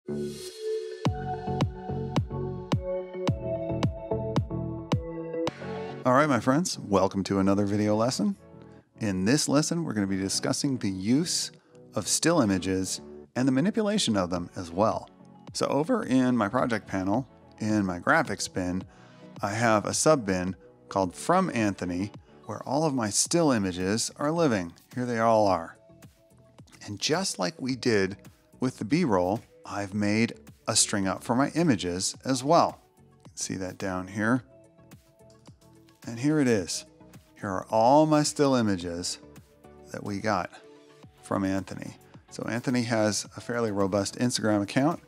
All right, my friends, welcome to another video lesson. In this lesson, we're going to be discussing the use of still images and the manipulation of them as well. So over in my project panel, in my graphics bin, I have a sub bin called From Anthony, where all of my still images are living. Here they all are. And just like we did with the B-roll, I've made a string up for my images as well. You can see that down here. And here it is. Here are all my still images that we got from Anthony. So Anthony has a fairly robust Instagram account,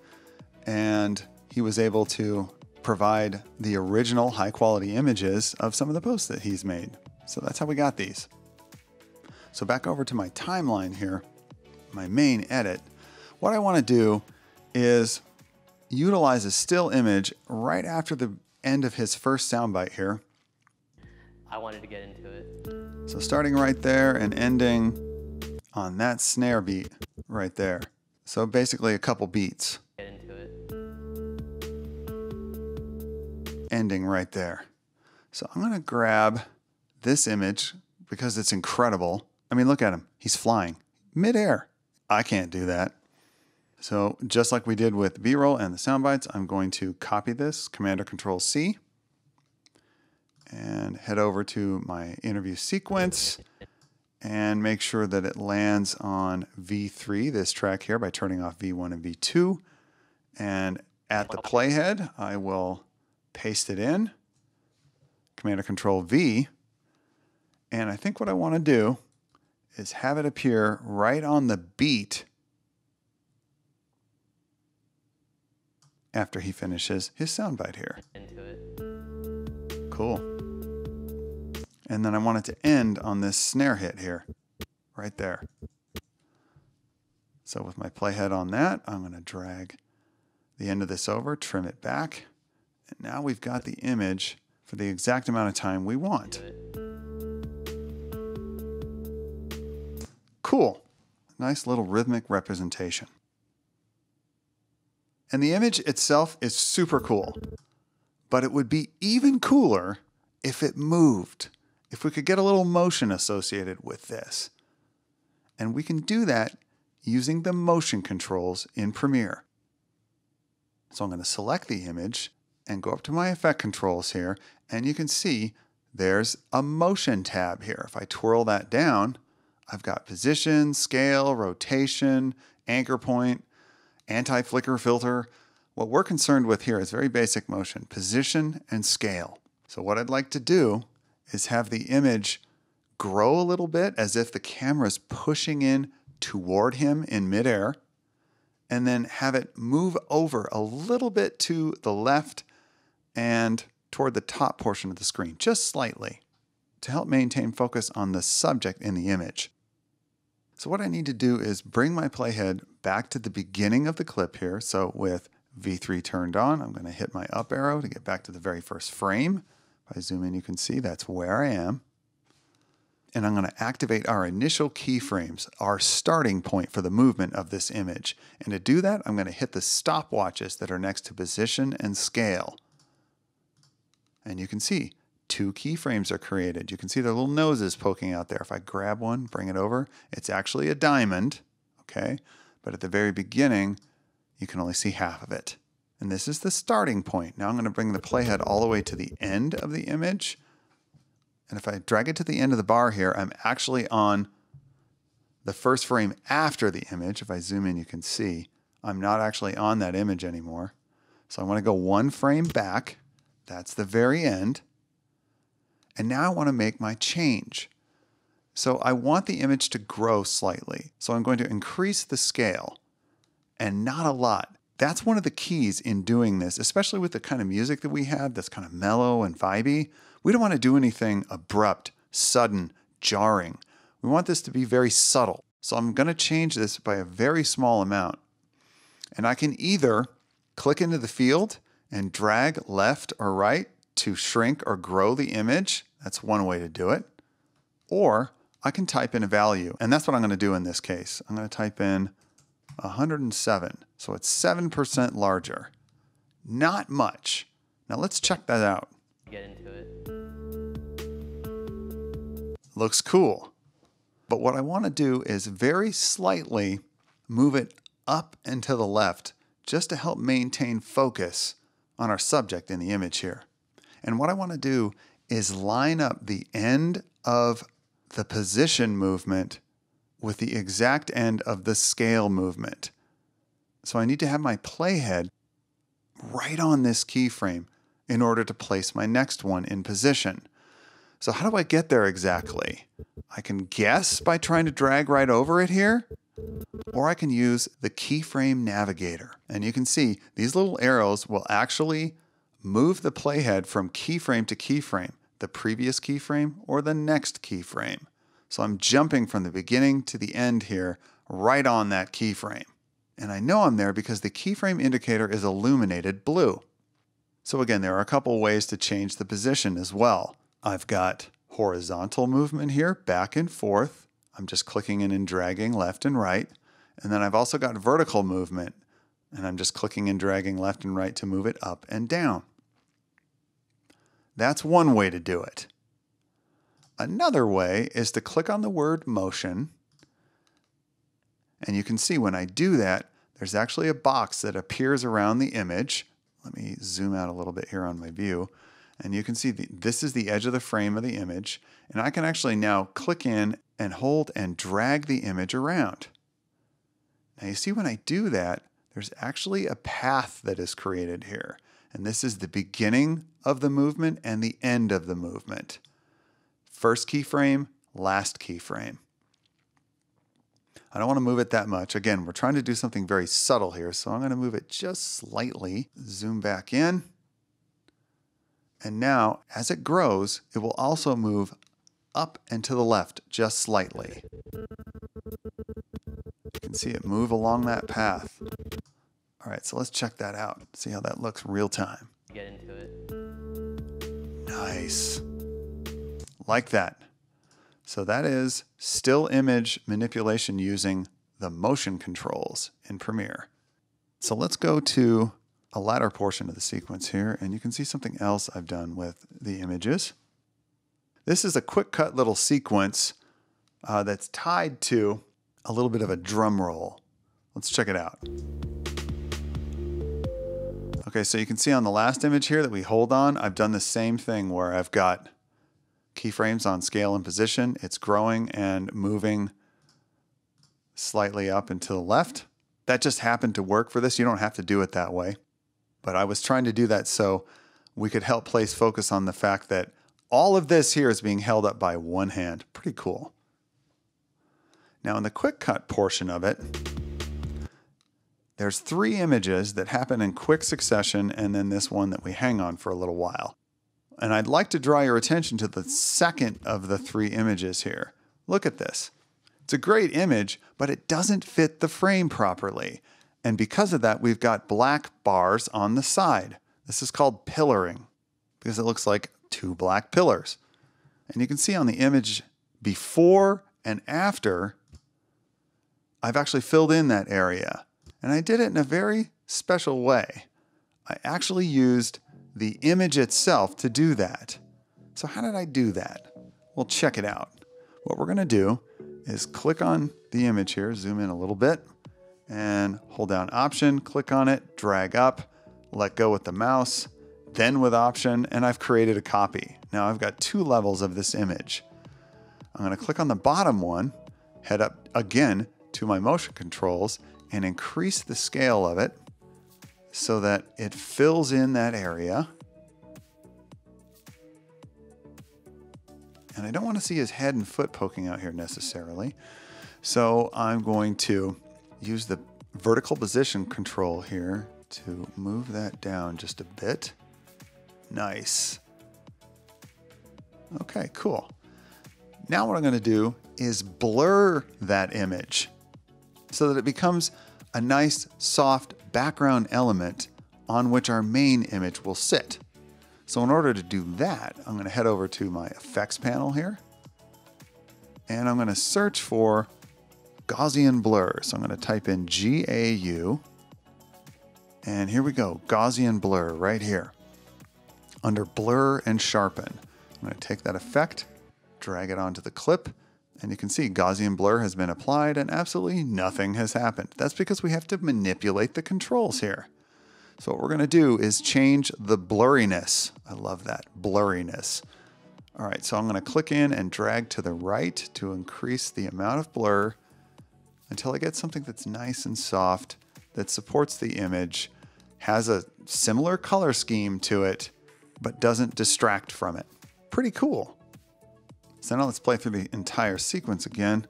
and he was able to provide the original high quality images of some of the posts that he's made. So that's how we got these. So back over to my timeline here, my main edit. What I want to do is utilize a still image right after the end of his first soundbite here. I wanted to get into it. So starting right there and ending on that snare beat right there. So basically a couple beats. Get into it. Ending right there. So I'm going to grab this image because it's incredible. I mean, look at him. He's flying midair. I can't do that. So just like we did with B-roll and the sound bites, I'm going to copy this, Command or Control C, and head over to my interview sequence and make sure that it lands on V3, this track here, by turning off V1 and V2. And at the playhead, I will paste it in, Command or Control V. And I think what I want to do is have it appear right on the beat after he finishes his soundbite here. Into it. Cool. And then I want it to end on this snare hit here, right there. So with my playhead on that, I'm going to drag the end of this over, trim it back, and now we've got the image for the exact amount of time we want. Cool. Nice little rhythmic representation. And the image itself is super cool, but it would be even cooler if it moved, if we could get a little motion associated with this. And we can do that using the motion controls in Premiere. So I'm going to select the image and go up to my effect controls here, and you can see there's a motion tab here. If I twirl that down, I've got position, scale, rotation, anchor point, anti-flicker filter. What we're concerned with here is very basic motion, position and scale. So what I'd like to do is have the image grow a little bit as if the camera is pushing in toward him in midair, and then have it move over a little bit to the left and toward the top portion of the screen, just slightly, to help maintain focus on the subject in the image. So what I need to do is bring my playhead back to the beginning of the clip here. So with V3 turned on, I'm going to hit my up arrow to get back to the very first frame. If I zoom in, you can see that's where I am. And I'm going to activate our initial keyframes, our starting point for the movement of this image. And to do that, I'm going to hit the stopwatches that are next to position and scale. And you can see 2 keyframes are created. You can see their little noses poking out there. If I grab one, bring it over, it's actually a diamond, okay? But at the very beginning, you can only see half of it. And this is the starting point. Now I'm going to bring the playhead all the way to the end of the image. And if I drag it to the end of the bar here, I'm actually on the first frame after the image. If I zoom in, you can see I'm not actually on that image anymore. So I want to go 1 frame back. That's the very end. And now I want to make my change. So I want the image to grow slightly. So I'm going to increase the scale, and not a lot. That's one of the keys in doing this, especially with the kind of music that we have that's kind of mellow and vibey. We don't want to do anything abrupt, sudden, jarring. We want this to be very subtle. So I'm going to change this by a very small amount. And I can either click into the field and drag left or right to shrink or grow the image. That's one way to do it. Or I can type in a value, and that's what I'm going to do in this case. I'm going to type in 107. So it's 7% larger. Not much. Now let's check that out. Get into it. Looks cool. But what I want to do is very slightly move it up and to the left just to help maintain focus on our subject in the image here. And what I want to do is line up the end of the position movement with the exact end of the scale movement. So I need to have my playhead right on this keyframe in order to place my next one in position. So how do I get there exactly? I can guess by trying to drag right over it here, or I can use the keyframe navigator. And you can see these little arrows will actually move the playhead from keyframe to keyframe, the previous keyframe or the next keyframe. So I'm jumping from the beginning to the end here, right on that keyframe. And I know I'm there because the keyframe indicator is illuminated blue. So again, there are a couple ways to change the position as well. I've got horizontal movement here, back and forth. I'm just clicking in and dragging left and right. And then I've also got vertical movement, and I'm just clicking and dragging left and right to move it up and down. That's one way to do it. Another way is to click on the word motion. And you can see when I do that, there's actually a box that appears around the image. Let me zoom out a little bit here on my view. And you can see this is the edge of the frame of the image. And I can actually now click in and hold and drag the image around. Now you see when I do that, there's actually a path that is created here. And this is the beginning of the movement and the end of the movement. First keyframe, last keyframe. I don't want to move it that much. Again, we're trying to do something very subtle here, so I'm going to move it just slightly. Zoom back in. And now, as it grows, it will also move up and to the left just slightly. You can see it move along that path. All right, so let's check that out. See how that looks real time. Get into it. Nice. Like that. So that is still image manipulation using the motion controls in Premiere. So let's go to a latter portion of the sequence here, and you can see something else I've done with the images. This is a quick cut little sequence that's tied to a little bit of a drum roll. Let's check it out. Okay, so you can see on the last image here that we hold on, I've done the same thing where I've got keyframes on scale and position. It's growing and moving slightly up and to the left. That just happened to work for this. You don't have to do it that way. But I was trying to do that so we could help place focus on the fact that all of this here is being held up by one hand. Pretty cool. Now in the quick cut portion of it, there's 3 images that happen in quick succession and then this one that we hang on for a little while. And I'd like to draw your attention to the second of the 3 images here. Look at this. It's a great image, but it doesn't fit the frame properly. And because of that, we've got black bars on the side. This is called pillaring because it looks like 2 black pillars. And you can see on the image before and after, I've actually filled in that area. And I did it in a very special way. I actually used the image itself to do that. So how did I do that? Well, check it out. What we're going to do is click on the image here, zoom in a little bit, and hold down Option, click on it, drag up, let go with the mouse, then with Option, and I've created a copy. Now I've got 2 levels of this image. I'm going to click on the bottom one, head up again to my motion controls, and increase the scale of it so that it fills in that area. And I don't want to see his head and foot poking out here necessarily. So I'm going to use the vertical position control here to move that down just a bit. Nice. Okay, cool. Now what I'm going to do is blur that image so that it becomes a nice soft background element on which our main image will sit. So in order to do that, I'm going to head over to my effects panel here, and I'm going to search for Gaussian blur. So I'm going to type in GAU. And here we go, Gaussian blur right here. Under blur and sharpen. I'm going to take that effect, drag it onto the clip, and you can see Gaussian blur has been applied and absolutely nothing has happened. That's because we have to manipulate the controls here. So what we're going to do is change the blurriness. I love that, blurriness. All right, so I'm going to click in and drag to the right to increase the amount of blur until I get something that's nice and soft, that supports the image, has a similar color scheme to it, but doesn't distract from it. Pretty cool. So now let's play through the entire sequence again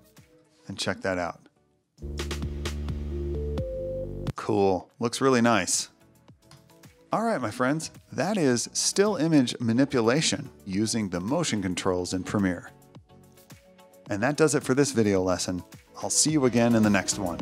and check that out. Cool, looks really nice. All right, my friends, that is still image manipulation using the motion controls in Premiere. And that does it for this video lesson. I'll see you again in the next one.